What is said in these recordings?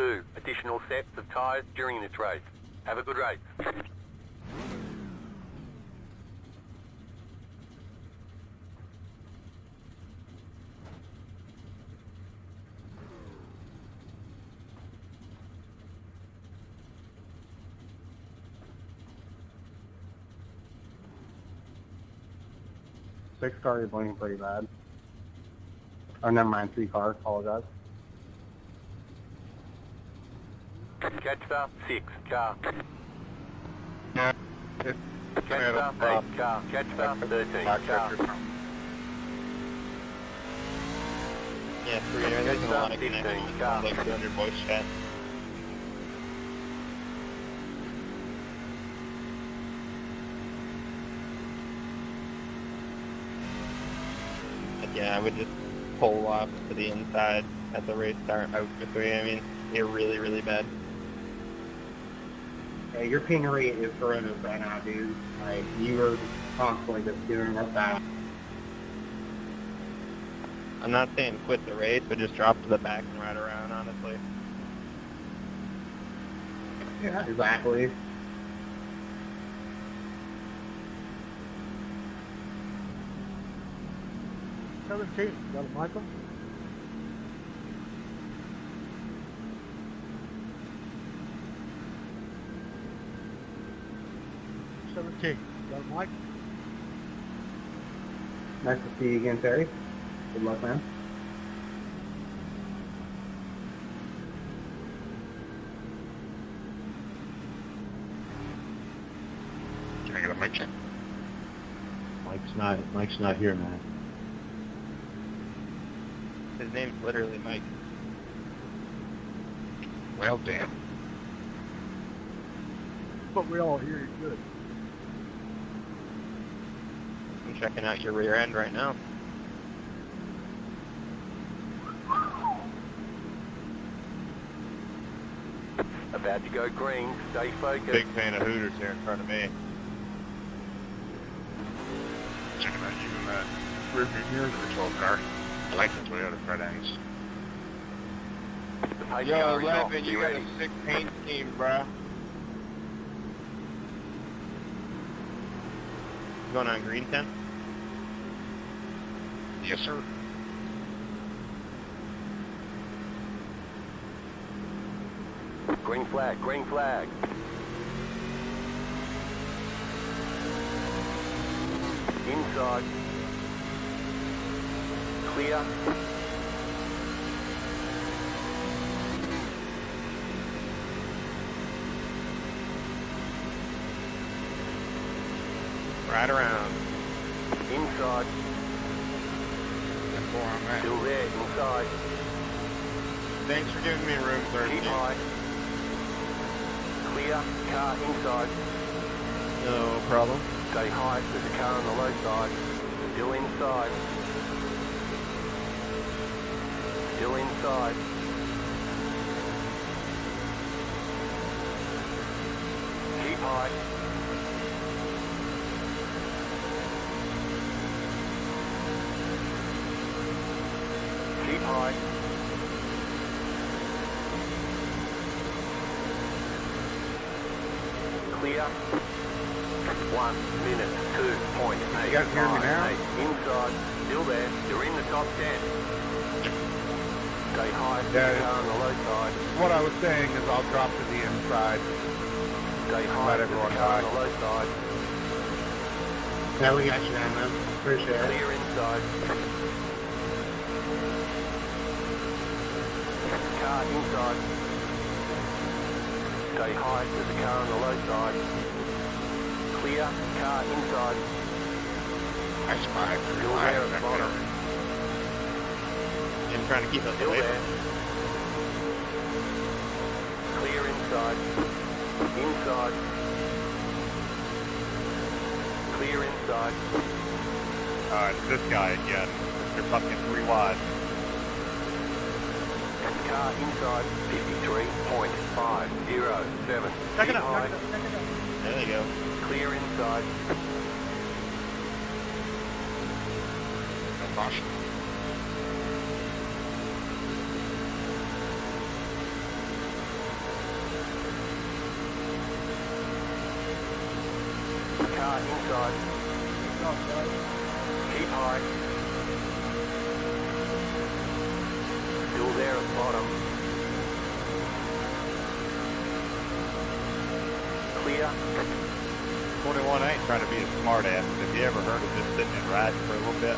2 additional sets of tyres during this race. Have a good race. Six car is blinking pretty bad. Oh, never mind, 3 cars, apologize. Catcher, 6 car. Yeah. Catcher, 8 car. Catcher, 13 car. Yeah, 3 air, there's a lot of connections on like 200 voice chat. But yeah, I would just pull off to the inside at the race start out for 3. I mean, you're really, really bad. Yeah, your ping rate is horrendous right now, dude. Like, you are constantly just doing that fast. I'm not saying quit the race, but just drop to the back and ride around, honestly. Yeah, exactly. Got it, Michael? Got it, Mike? Nice to see you again, Terry. Good luck, man. Can I get a mic check? Mike's not here, man. His name's literally Mike. Well, damn. But we all hear you good. I'm checking out your rear end right now. About to go green. Stay focused. Big fan of Hooters here in front of me. Checking out you in that rearview mirror control car. I like the Toyota front ends. The pace Yo, car is off. Levin, Be you got ready. a sick paint scheme, bruh. Going on green 10? Yes, sir. Green flag, green flag. Inside. Clear. Right around. Inside. That's where I'm at. Still there, inside. Thanks for giving me room, Keep Thursday. high. Clear. Car inside. No problem. Stay high. There's a car on the low side. Still inside. Still inside. Keep high. Keep high. Clear. 1 minute, 2.8. You guys hear me now? Inside. Still there. You're in the top 10. Stay high. Yeah. Car on the low side. What I was saying is I'll drop to the inside. Stay high. Let everyone car on high. the low side. Yeah, we got you, man. Appreciate it. Clear inside. Car inside. Stay high. There's a car on the low side. Clear. Car inside. I spy Still through there at the bottom. I'm trying to keep us Still away there. from Clear inside. Inside. Clear inside. It's this guy again. You're fucking 3 wide. Car inside. 53.507. Check Keep it out, high. check it out, check it out. There they go. Clear inside. No caution. inside. Outside. Keep high. Still there at bottom. Clear. 21 ain't trying to be a smart ass. Have you ever heard of just sitting and riding for a little bit?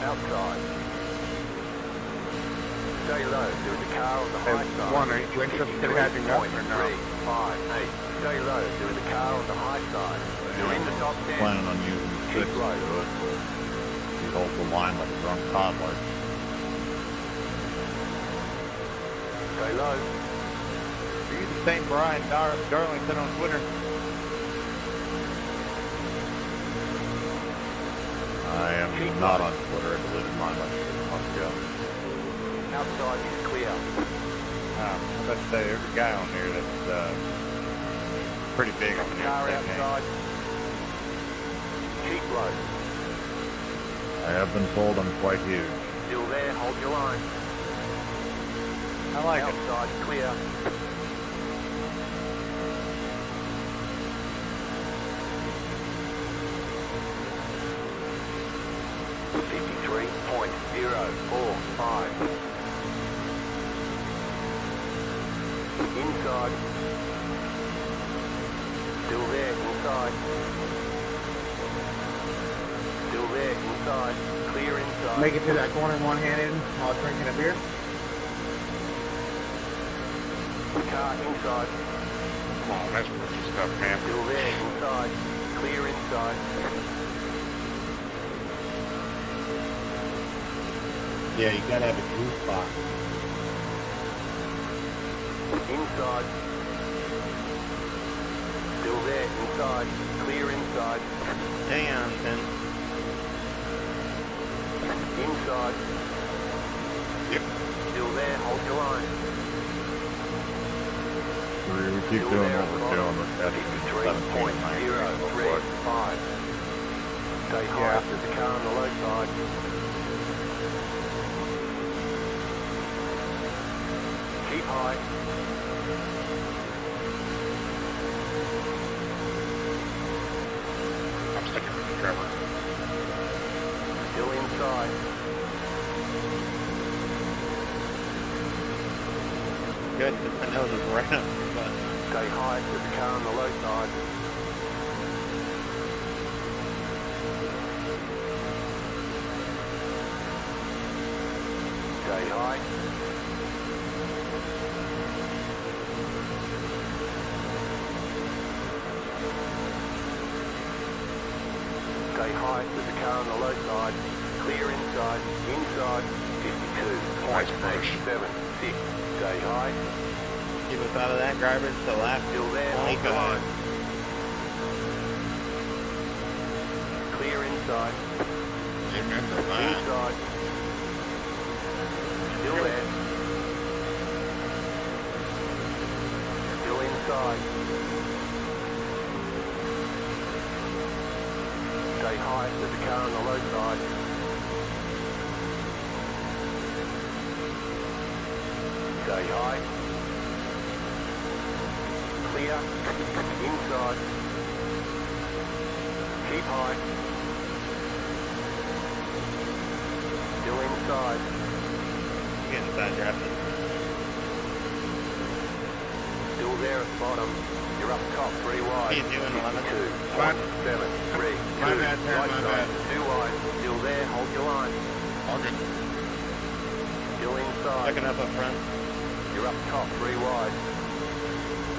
Outside. Stay low. There's a car on the high side. One, are you interested in heading up or no? 3, 5, 8. Stay low. There is a car on the high side. You're in the top 10. Planning on using Keep 6 to low. do it. He holds the line like a drunk toddler. Stay low. Are you the same Brian Darlington on Twitter? I am Keep not low. on Twitter. I deleted mine like 6 months ago. Outside is clear. I'm about to say, there's a guy on there that's pretty big on the Car internet. outside. Keep low. I have been told I'm quite huge. Still there. Hold your line. I like it. Outside clear. .045. Inside. Still there, inside. Still there, inside. Clear inside. Make it to that corner one-handed while drinking a beer. Car inside. Come on, that's rookie stuff, man. Still there, inside. Clear inside. Yeah, you gotta have a juice box. Inside. Still there, inside. Clear inside. Hang on, Finn. Inside. Yep. Still there, hold your line. We keep Still doing there, what we're doing with Edison 53.035. Stay high, there's a car on the low side. Keep high. I'm sticking with you, Trevor. Still inside. Good, 'cause my nose is right up. But Stay high, there's a car on the low side. Stay high. Stay high, there's a car on the low side. Clear inside. Inside. 52.876. Stay high. keep us out of that garbage to left. Still there, hold the 25. line. Clear inside. Amen to that. Inside. Still there. Still inside. Stay high, there's a car on the low side. Stay high. Clear. Inside. Keep high. Still inside. Getting sidedrafted. Still there at the bottom. You're up top, 3 wide. He's doing 11. 2, What? 7, 3, 2. My bad, sir, right my side, bad. 2 wide. Still there, hold your line. All good. Still inside. Looking up front. You're up top, 3 wide.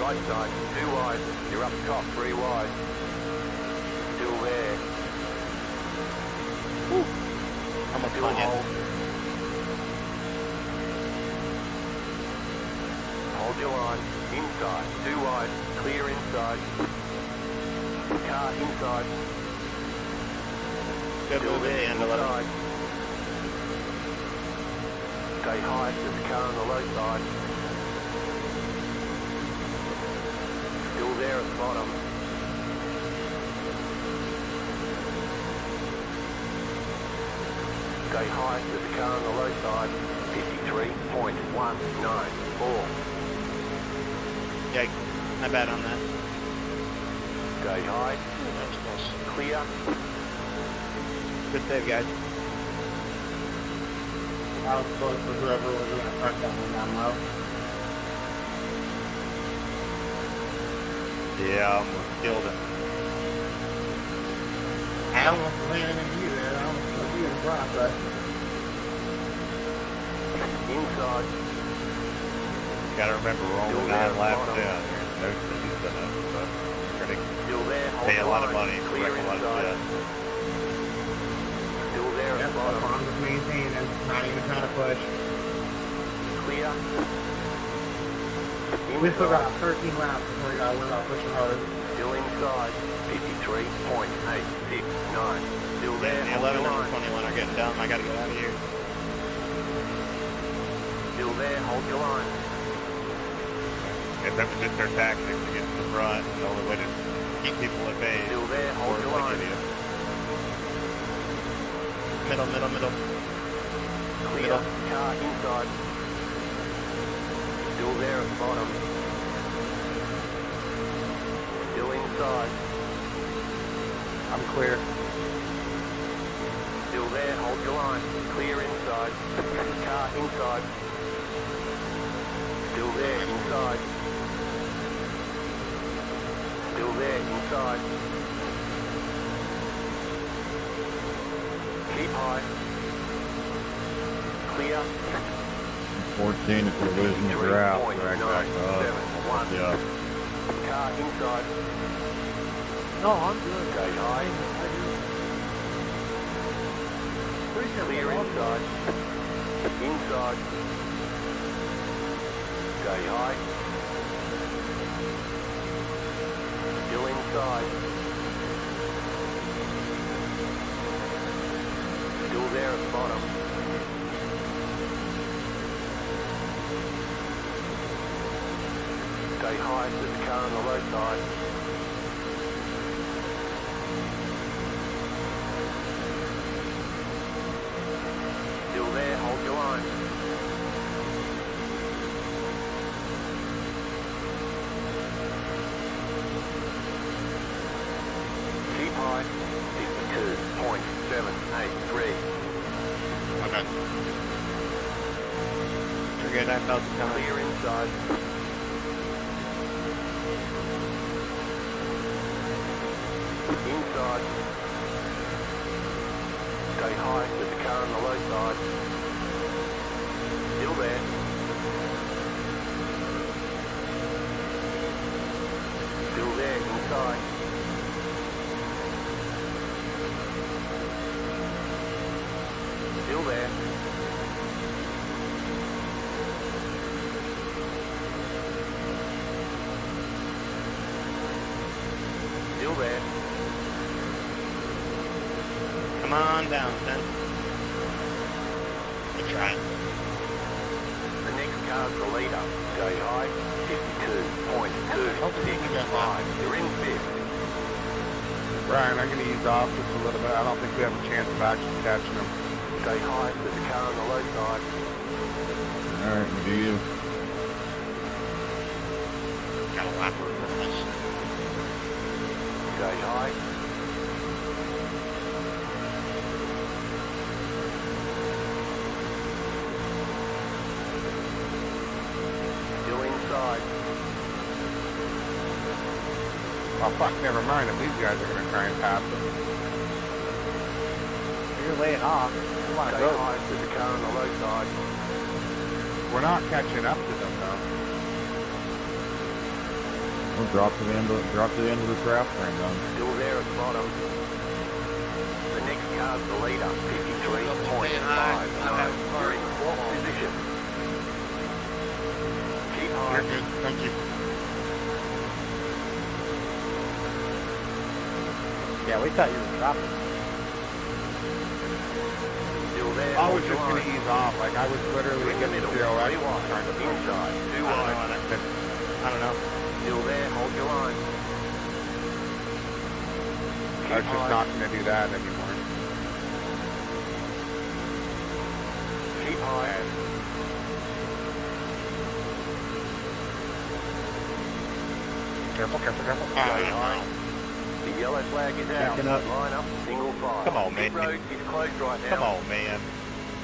Right side, 2 wide. You're up top, 3 wide. Still there. Almost Still on you. hold. Hold your line. Inside, 2 wide. Clear inside. Car inside. Good Still move at the there, end of 11. inside. Stay high, there's a car on the low side. Still there at the bottom. Stay high, there's a car on the low side. 53.194. Yikes. My bad on that. Gauge high. Clear. Good save, guys. I was close for whoever was going to park that one down low. Yeah, I almost killed him. I almost ran into you there. I almost put you in front, but Inside. Gotta remember we're only 9 laps in. There's no cities in it, so we're gonna Still there. Hold pay a the lot of line. money to Clear wreck a lot of inside. jet. Still there yep, at bottom. I'm just maintaining, not even trying to push. Clear. We still got Inside. 13 laps before we got to worry about pushing hard. Still inside. 53.869. Still there. The Hold 11 the and line. the 21 are getting dumb. I gotta get out of here. Still there. Hold your line. If that was just their tactic to get to the front, the only way to keep people at bay is Still there. Hold your like line. idiots. Middle. Clear. Car inside. Still there at the bottom. Still inside. I'm clear. Still there. Hold your line. Clear inside. Car inside. Still there. Inside. Still there. Inside. Keep high. Clear. 14 if we're losing the ground. Drag back up. 53.971. Yeah. Car inside. No, I'm good. Gauge high. Clear inside. Inside. Gauge high. Still inside. Still there at the bottom. Stay high, there's a car on the low side. Still there, hold your line. Keep high, 52.783. Okay. We're good. I felt it coming. Clear inside. Inside. Stay high, there's a car on the low side. Still there. Still there, inside. Still there. Still there. Come on down, then. We're trying. The next car's the leader. Gauge high, 52.265. You're in fifth. Brian, I'm going to ease off just a little bit. I don't think we have a chance of actually catching them. Stay high, there's a car on the low side. Alright, do you? Got a lap for us. Gauge high. Still inside. Oh, fuck, never mind. If these guys are going to try and pass them. You're laying off. Come on, Stay go. high, there's a car on the low side. We're not catching up to them, though. We'll drop to the end of the craft train then. Still there at the bottom. The next car's the leader, 53.5. You're in fourth position. Keep high. You're good. Thank you. Yeah, we thought you were dropping. Still there. I was hold just your going to line. ease off. Like, I was literally You're in the getting middle. 0 Three X wide. trying to push. Inside. Two I wide. don't know. Still there. Hold your line. I was just not going to do that anymore. Keep high. Careful, careful, careful. The yellow flag is out. Backing up. Line up, single file. Come on, man. Pit road is closed right now. Come on, man.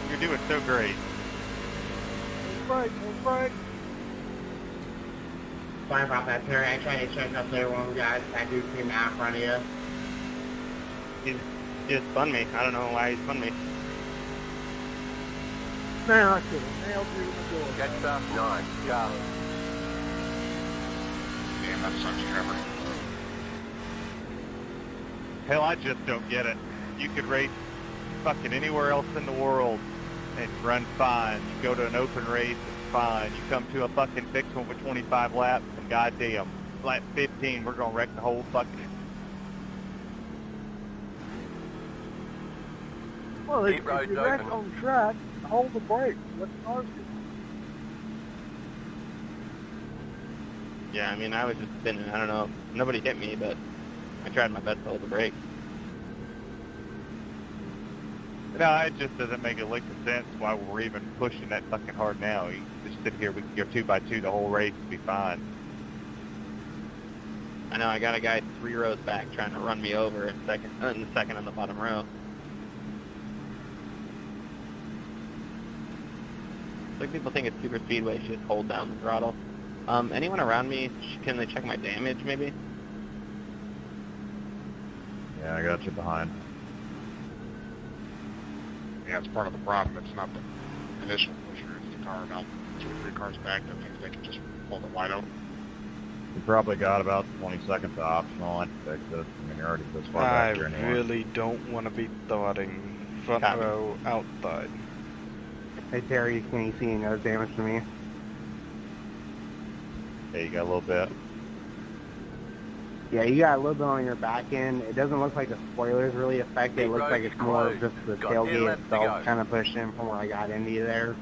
You're doing so great. Break, break. Sorry about that, Terry. I tried to check up there one of the guys. That dude came out in front of you. He just spun me. I don't know why he spun me. Man, I could have nailed you in the door. Jet stop 9, Charlie. Damn, that sucks, Trevor. Hell, I just don't get it. You could race fucking anywhere else in the world and run fine. You go to an open race, it's fine. You come to a fucking fixed one with 25 laps, and goddamn, lap 15, we're gonna wreck the whole fucking... Well, Pit if road's you wreck open. on track, hold the brake. Let the cars go. Yeah, I mean, I was just spinning. I don't know. Nobody hit me, but I tried my best to hold the brake. No, it just doesn't make a lick of sense why we're even pushing that fucking hard now. You just sit here, we can go 2x2 the whole race and be fine. I know, I got a guy 3 rows back trying to run me over in the second on the bottom row. It's like people think it's super speedway, just hold down the throttle. Anyone around me, can they check my damage maybe? Yeah, I got you behind. Yeah, it's part of the problem. It's not the initial pusher. It's the car about 2 or 3 cars back that thinks they can just hold it wide open. You probably got about 20 seconds optional. I'd fix it. I mean, you're already this far I back here anyway. really don't want to be thoughting front Copy. row outside. Hey, Terry, can you see any nose damage to me? Yeah, you got a little bit. Yeah, you got a little bit on your back end. It doesn't look like the spoiler's really affected. It looks like it's more of just the Got 10 tailgate laps to itself go. kind of pushed in from where I got into you there.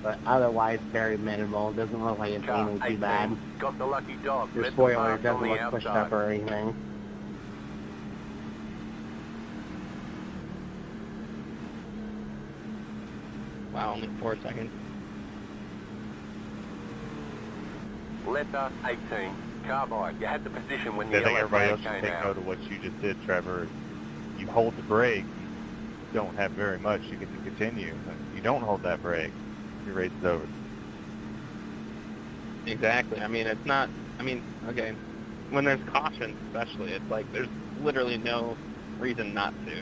But otherwise, very minimal. It doesn't look like it's Car anything 18. too bad. Got the lucky dog. Your Let the spoiler pass on doesn't the look pushed outside. up or anything. Wow, only 4 seconds. Letter 18. Carbide. You had the position when the I think yellow everybody flag else should came take out. note of what you just did, Trevor. You hold the brake, you don't have very much, you get to continue. You don't hold that brake, your race is over. Exactly. I mean, it's not, okay. When there's caution especially, it's like there's literally no reason not to.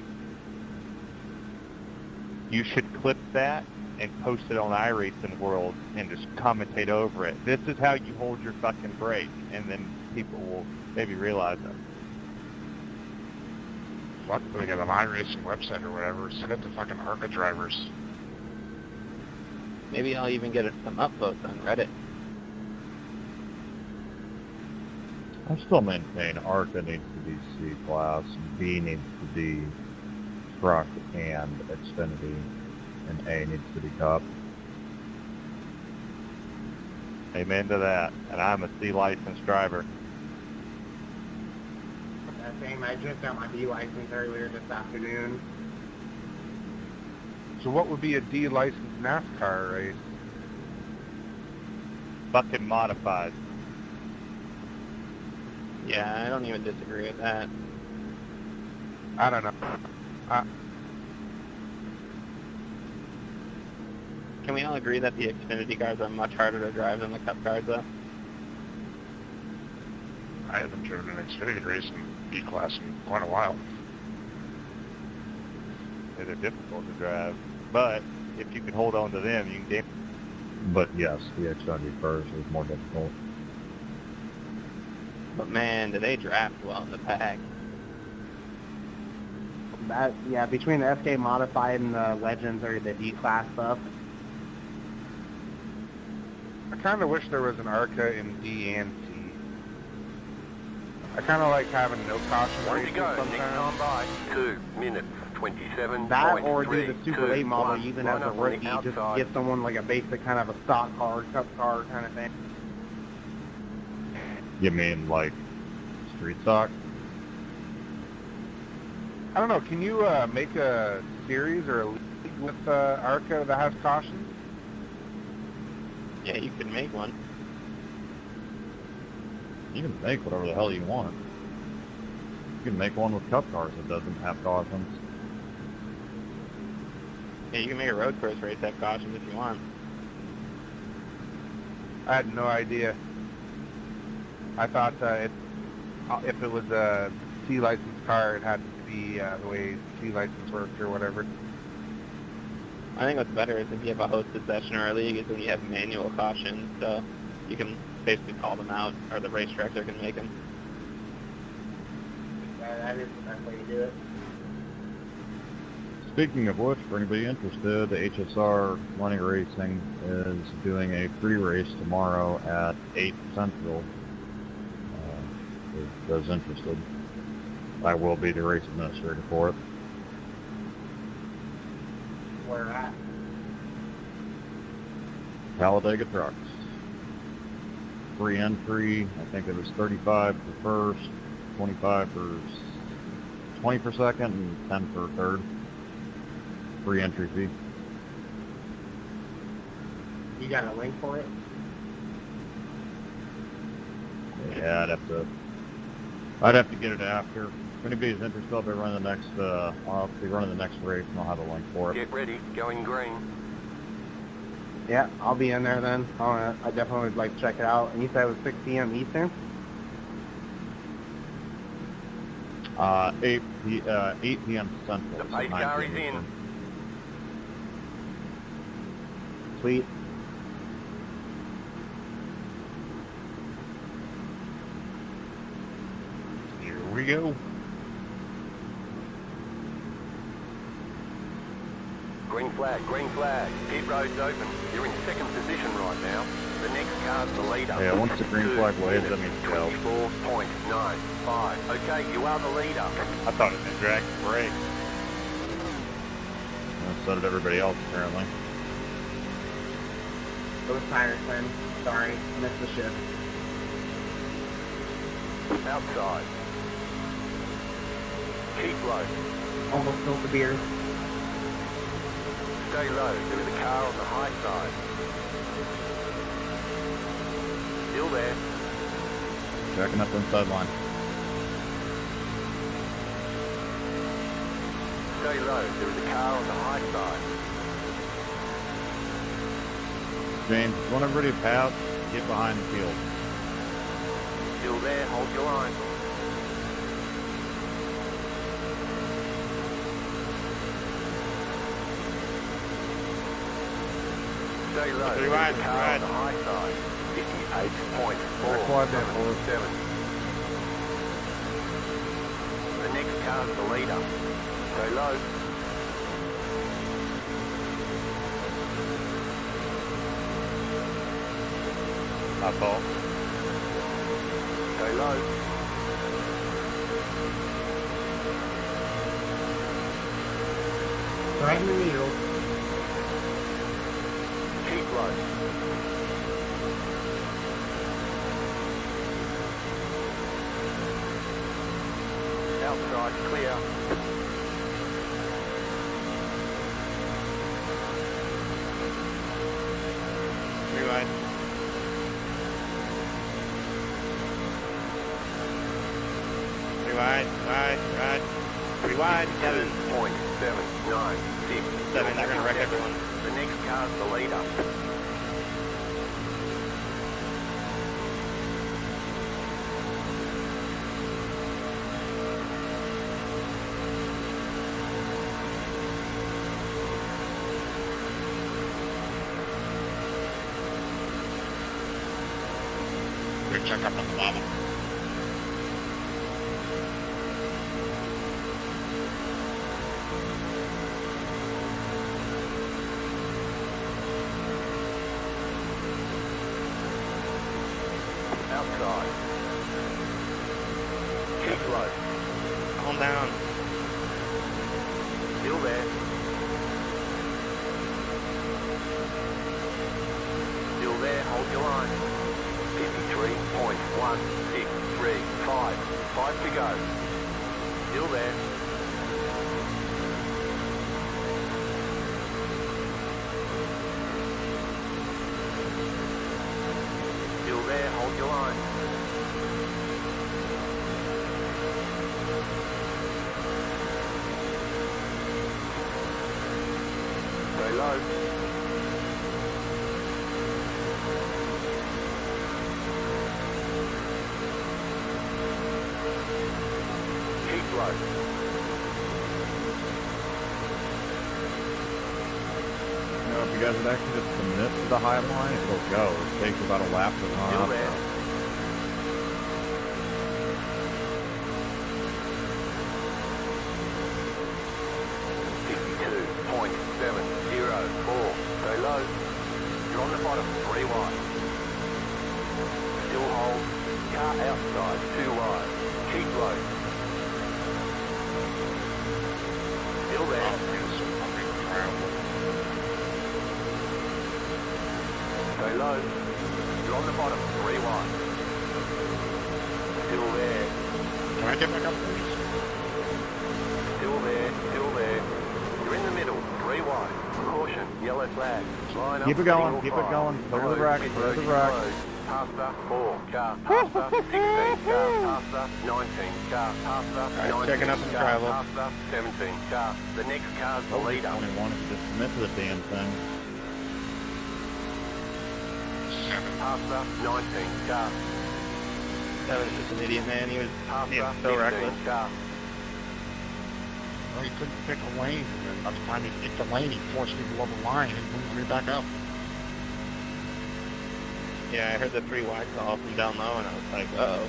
You should clip that and post it on iRacing World and just commentate over it. This is how you hold your fucking brake, and then people will maybe realize it. Fuck, they got an iRacing website or whatever. Send it to fucking ARCA drivers. Maybe I'll even get some upvotes on Reddit. I still maintain ARCA needs to be C-Class, B needs to be Truck and Xfinity, and A needs to be Cup. Amen to that. And I'm a C licensed driver. That same, I just got my B license earlier this afternoon. So what would be a D licensed NASCAR race? Fucking modified. Yeah, I don't even disagree with that. I don't know. Can we all agree that the Xfinity cars are much harder to drive than the Cup cars, though? I haven't driven an Xfinity race in B class in quite a while. They're difficult to drive. But if you can hold on to them, you can game. But yes, the Xfinity first is more difficult. But man, do they draft well in the pack. That, yeah, between the SK Modified and the Legends or the D-Class stuff. I kind of wish there was an ARCA in D and C. I kind of like having no caution One to races go. Next sometimes. time by 2 minutes 27. That or do the super late model even as a rookie, just outside. get someone like a basic kind of a stock car, cup car kind of thing. You mean like street stock? I don't know. Can you make a series or a league with ARCA that has caution? Yeah, you could make one. You can make whatever the hell you want. You can make one with cup cars that doesn't have cautions. Yeah, you can make a road course race have cautions if you want. I had no idea. I thought if it was a C license car, it had to be the way C license worked or whatever. I think what's better is if you have a hosted session or a league is when you have manual cautions, so you can basically call them out, or the race director can make them. That is the best way to do it. Speaking of which, for anybody interested, HSR Money Racing is doing a free race tomorrow at 8 Central. For those interested, I will be the race administrator for it. Where at? Talladega Trucks. Free entry, I think it was 35 for first, 25 for 20 for second, and 10 for third. Free entry fee. You got a link for it? Yeah, I'd have to get it after. If anybody's interested, I'll be running the next race, and I'll have a link for it. Get ready, going green. Yeah, I'll be in there then. I definitely would like to check it out. And you said it was 6 p.m. Eastern? 8 p.m. Central. The so pace 9 car p.m. is in. Eastern. Sweet. Here we go. Green flag. Pit road's open. You're in second position right now. The next car's the leader. Yeah, once the green flag waves, that means go. 24.95. Okay, you are the leader. I thought it meant drag the brake. And so did everybody else, apparently. It was Patterson. Sorry, missed the shift. Outside. Keep low. Almost spilled the beer. Stay low. There is a car on the high side. Still there. Checking up inside line. Stay low. There is a car on the high side. James, if you want everybody to pass, get behind the field. Still there. Hold your line. Stay low. Three There wide, is a three car on wide. the high side. 58.477. The next car's the leader. Stay low. My fault. Stay low. Right in the middle. Keep low. Outside clear. Three wide. Three wide. Three wide, Kevin. 7.796. 7, they're gonna wreck everyone. The next car's the leader. Quick check up on the bottom. Outside. Keep low. Calm down. Still there. Still there. Hold your line. 53.1635. 5 to go. Still there. Still there. Hold your line. Stay low. Keep low. You know, if you guys would actually just submit to the high line, it'll go. It takes about a lap to run Still up. there. Stay low. You're on the bottom, 3 wide. Still hold. Car outside, 2 wide. Keep low. Still there. Stay low. You're on the bottom, 3 wide. Still there. Can I get back up, please? Still there, still there. You're in the middle, 3 wide. Caution, yellow flag. Line up, Keep it going, single keep it file. going. Clear the Close, wreck, pit clear road the is wreck. closed. Passer, 4, car, passer, 16, car, passer, 19, car, passer, Alright, 19, checking up some car, travel. passer, 17, car. The next car's the leader. 21 if you just submit to the damn thing. Passer, 19, car, That was just an idiot, man. He was passer, so 15, reckless. car. Well, he couldn't pick a lane, and then by the time he picked the lane, he forced me below the line and moved me back up. Yeah, I heard the 3 wide call from down low, and I was like, uh-oh.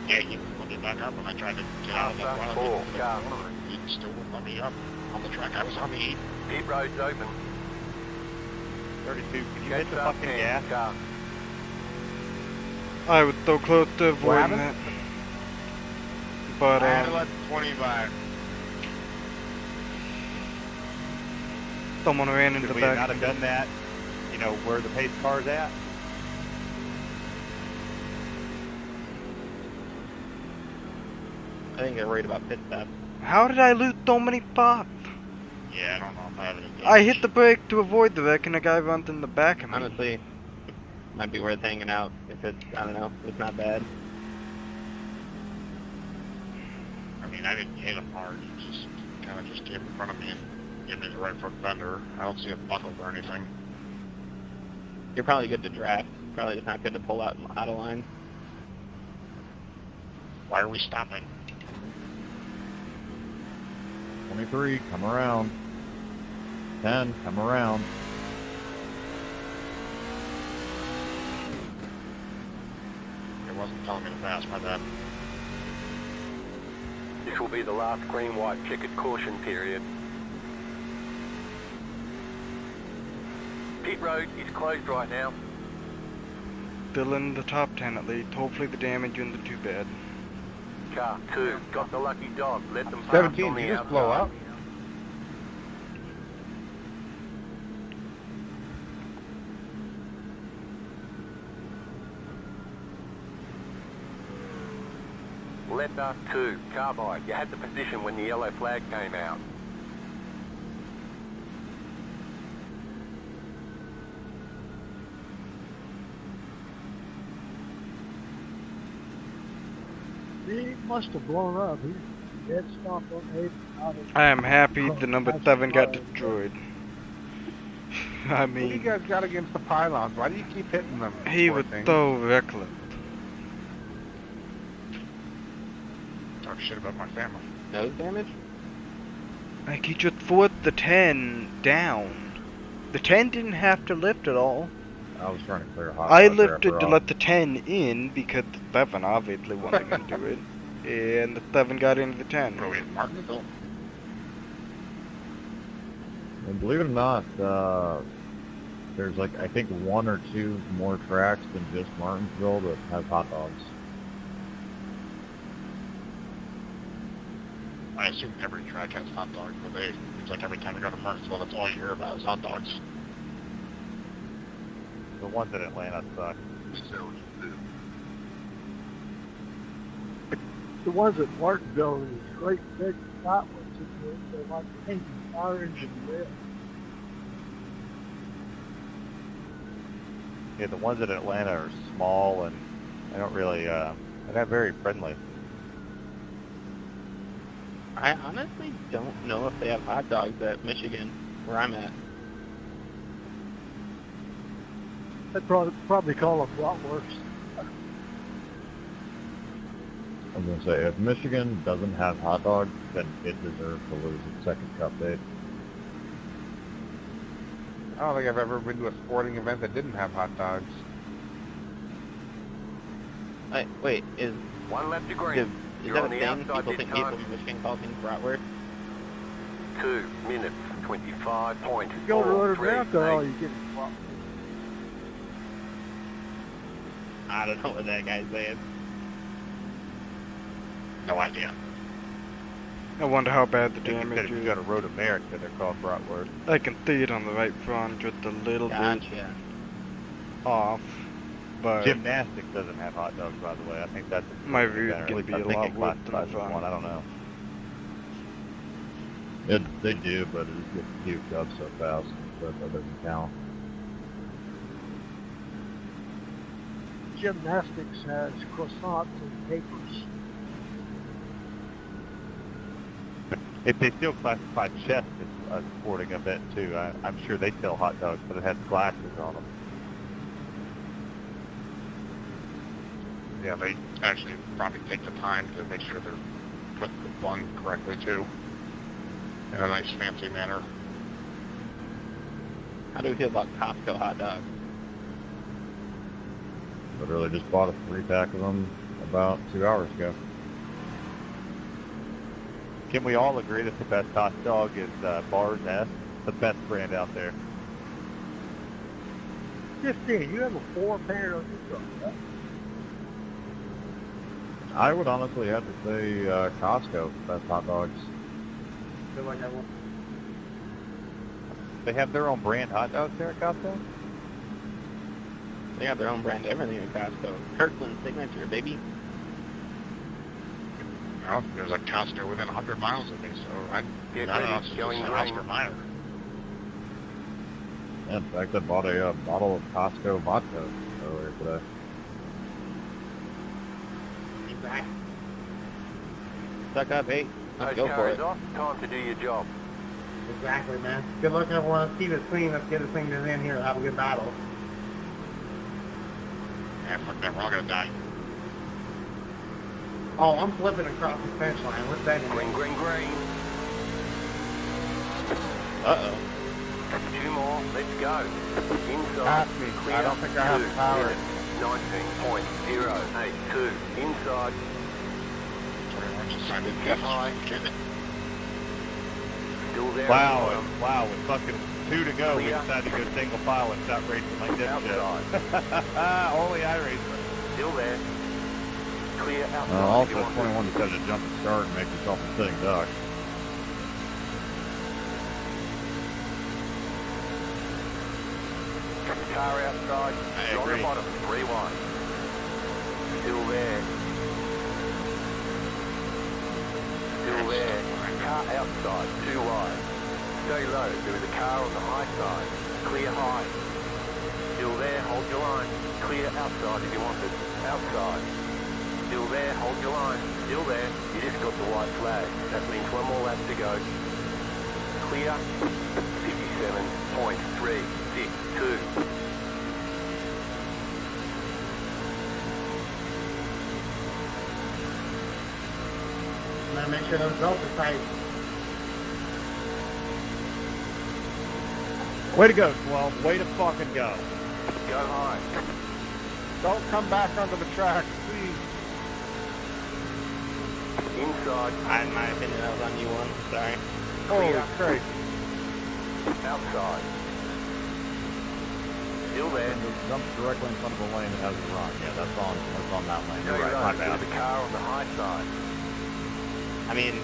Yeah, he wouldn't let me back up when I tried to get out of that Passer, wild 4, into the car. corner. He still wouldn't let me up on the track. I was on the 8. Pit road's open. 32. Can you Get hit the up, fucking 10, gas? car. I was so close to avoiding happened? that. But, I let 25. someone ran into Should the we back. not have done that, you know, where the pace car's at? I think they're worried about pit stops. How did I lose so many spots? Yeah, I don't know if I have any damage. I hit the brake to avoid the wreck and the guy runs in the back of me. Honestly, might be worth hanging out if it's, I don't know, it's not bad. I mean, I didn't hit him hard. He just kind of just came in front of me and gave me the right foot fender. I don't see a buckle or anything. You're probably good to draft. Probably just not good to pull out of line. Why are we stopping? 23, come around. 10, come around. It wasn't telling me to pass, my bad. This will be the last green-white checkered caution period. Pit road is closed right now. Still in the top 10 at least. Hopefully the damage isn't too bad. Car 2, got the lucky dog. Let them pass 17, on the did you just outside. blow up? Letter 2, carbide. You had the position when the yellow flag came out. He must have blown up. He dead stomped on the 8 out of I am happy the number 7 got destroyed. I What do you mean, guys got against the pylons? Why do you keep hitting them? he poor was things? so reckless. Talk shit about my family. Nose damage? Like, he just forced the 10 down. The 10 didn't have to lift at all. I was trying to clear hot. I spot there lifted for to all. let the 10 in because the 7 obviously wasn't going to do it. And the 7 got into the 10. Were we in Martinsville? And believe it or not, there's like, I think 1 or 2 more tracks than just Martinsville that have hot dogs. I assume every track has hot dogs, but it's like every time I go to Martinsville, that's all you hear about is hot dogs. The ones in Atlanta suck. the ones at Martinsville and these great big fat ones. They're like pink and orange and red. Yeah, the ones in Atlanta are small and they don't really, they're not very friendly. I honestly don't know if they have hot dogs at Michigan, where I'm at. They'd probably call them bratwursts. I was gonna say, if Michigan doesn't have hot dogs, then it deserves to lose its second cup date. I don't think I've ever been to a sporting event that didn't have hot dogs. Wait, is One left to green. is You're that a on the thing? outside People this think people time. in Michigan call things bratwurst? 2 minutes, 25.43. You go to Road America, all you get is bratwurst. I don't know what that guy's saying. No idea. I wonder how bad the I think you said damage if you is. go to Road America, they're called bratwurst. I can see it on the right front, just a little bit Gotcha. off. But Gymnastics doesn't have hot dogs, by the way. I think that's my better. route At can least be I a think lot it worse than the classifies as front. one. I don't know. They do, but it just gets puked up so fast that doesn't count. Gymnastics has croissants and papers. If they still classify chess as a sporting event too, I'm sure they sell hot dogs, but it has glasses on them. Yeah, they actually probably take the time to make sure they're put the bun correctly too, in a nice fancy manner. How do we feel about Costco hot dogs? Literally just bought a 3-pack of them about 2 hours ago. Can we all agree that the best hot dog is Bar's Nest? The best brand out there. Just saying, you have a 4-pair on your truck, right? I would honestly have to say Costco, best hot dogs. I feel like I want. They have their own brand hot dogs there at Costco? They got their own brand everything at Costco. Kirkland Signature, baby. Well, there's a Costco within 100 miles of me, so I Get don't know ready, if it's going just green. Oscar Mayer. In fact, I bought a bottle of Costco vodka earlier today. Exactly. Suck up, hey. Let's Those go for carries it. off. Time to do your job. Exactly, man. Good luck, everyone. Let's keep it clean. Let's get this thing to the end here. Have a good battle. Yeah, fuck that, we're all gonna die. Oh, I'm flipping across the finish line. What's that? Green, green, green. Uh-oh. 2 more. Let's go. Inside. Pass me. Clear. I don't think I have 2 power. minutes, 19.082. Inside. Pretty much decided Get high. Still there. Wow, wow, with fucking 2 to go, we Clear. decided to go single file and stop racing like this shit. Outside. Only iRacing. Still there. Clear outside. Also, if you want 21 decided to jump and start and make yourself a sitting duck. Car outside. I On the agree. bottom. 3 wide. Still there. Still there. Car outside. 2 wide. Stay low. There is a car on the high side. Clear high. Still there. Hold your line. Clear outside if you want it. Outside. Still there. Hold your line. Still there. You just got the white flag. That means 1 more lap to go. Clear. 57.362. Man, make sure those belts are tight. Way to go, 12. Way to fucking go. Go high. Don't come back onto the track, please. Inside. In my opinion, that was on you one. Sorry. Holy Clear. Christ. Outside. Still there. And just jump directly in front of the lane that has a run. Yeah, that's on that lane. You're Stay right, low. my There bad. is a car on the high side. I mean,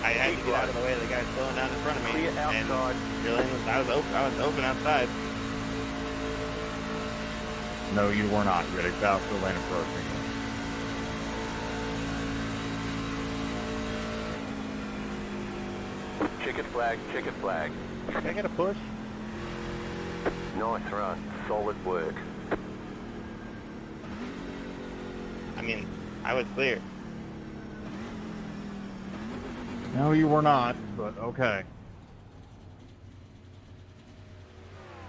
I had to get out of the way of the guy slowing down in front of me. Clear And outside. your lane was, I was open outside. No, you were not. You had a faster lane approaching. Checkered flag, checkered flag. Can I get a push? Nice run. Solid work. I mean, I was clear. No, you were not, but okay.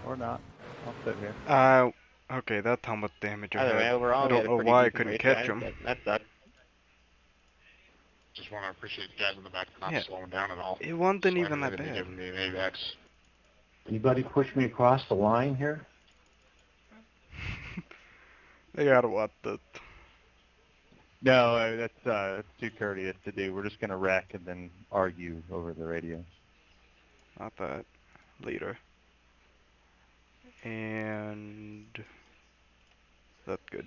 Or not. I'll sit here. Okay, that's how much damage I Either way, had. overall, I we had don't a know pretty why I decent couldn't race, catch guys, him. but that sucks. Just want to appreciate you guys in the back not Yeah. slowing down at all. It wasn't Slamming even that into me, bad. giving me an AVAX. Anybody push me across the line here? They gotta watch that. No, that's too courteous to do. We're just gonna wreck and then argue over the radio. Not that. Later. And that's good.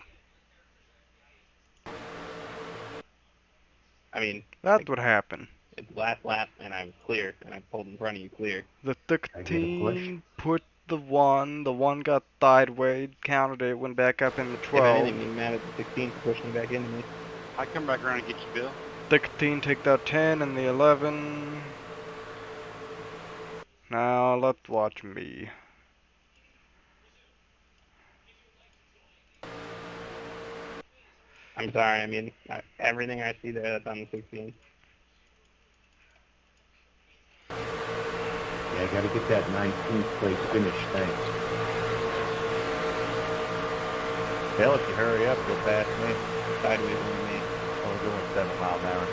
I mean, That's what happened. it's last lap, and I was clear, and I pulled in front of you clear. The I get a push. 13 put the one got sideways, counted it, went back up in the If 12. anything, being mad at the 16 for pushing back into me. I come back around and get you, Bill. 16 take that 10 and the 11. Now let's watch me. I'm sorry, I mean, everything I see there, that's on the 16. Yeah, I gotta get that 19th place finish, thanks. Bill, if you hurry up, you'll pass me. Sideways into me. Oh, we're going 7 miles an hour.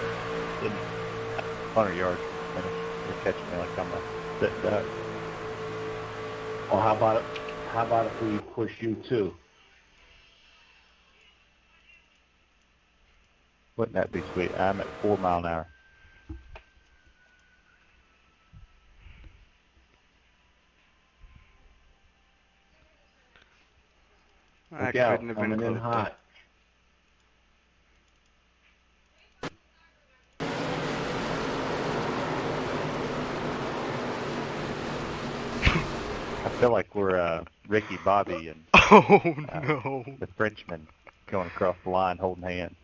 Didn't. 100 yards. Finish. You're catching me like I'm a sitting duck. Well, how about if we push you too? Wouldn't that be sweet? I'm at 4 mile an hour. I Look out, couldn't have been coming in closer. hot. I feel like we're Ricky Bobby and Oh no. the Frenchman going across the line holding hands.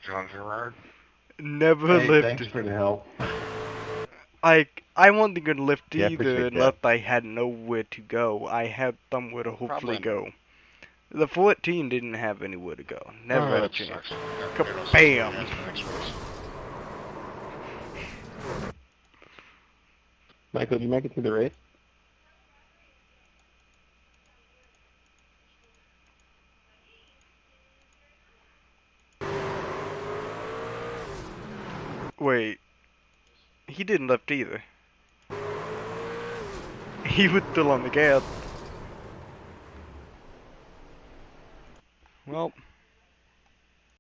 John Gerard. Never Hey, lifted. thanks for the help. I wasn't gonna lift Yeah, either appreciate unless that. I had nowhere to go. I had somewhere to hopefully Probably. go. The 14 didn't have anywhere to go. Never had a that chance. sucks. Kabam! Yeah, next race. Michael, did you make it through the race? Wait. He didn't lift either. He was still on the gas. Well,